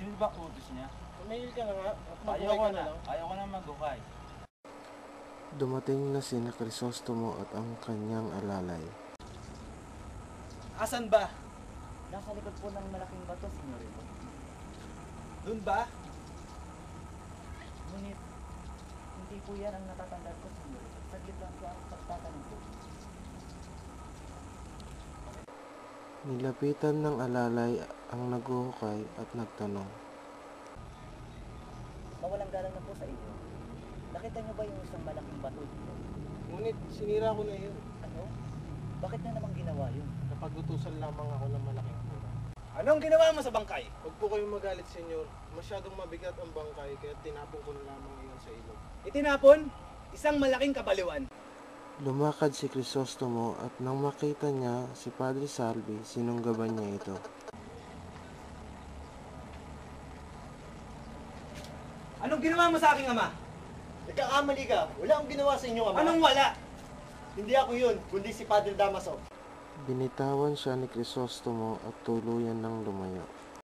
Sino ba utos niya? Tumahil ka na nga. Ayaw ko na. Ayaw ko na maghukay. Dumating na sina Crisostomo at ang kanyang alalay. Asan ba? Nasa likod po ng malaking bato, senyorito. Doon ba? Ngunit, hindi po yan ang natatandaan ko, senyorito. Saglit lang po ang pagtatanong ko. Nilapitan ng alalay ang naghuhukay at nagtanong. Mawalang galang na po sa inyo. Nakita niyo ba yung isang malaking bato dito? Ngunit sinira ko na yun. Ano? Bakit na naman ginawa yun? Napagutusan lamang ako ng malaking pura. Anong ginawa mo sa bangkay? Huwag po kayong magalit, senyor. Masyadong mabigat ang bangkay kaya tinapon ko na lamang iyon sa ilog. Itinapon? Isang malaking kabaliwan. Lumakad si Crisostomo at nang makita niya si Padre Salvi, sinunggaban niya ito. Anong ginawa mo sa aking ama? Nagkakamali ka. Wala akong ginawa sa inyong ama. Anong wala? Hindi ako yun, kundi si Padre Damaso. Binitawan siya ni Crisostomo at tuluyan ng lumayo.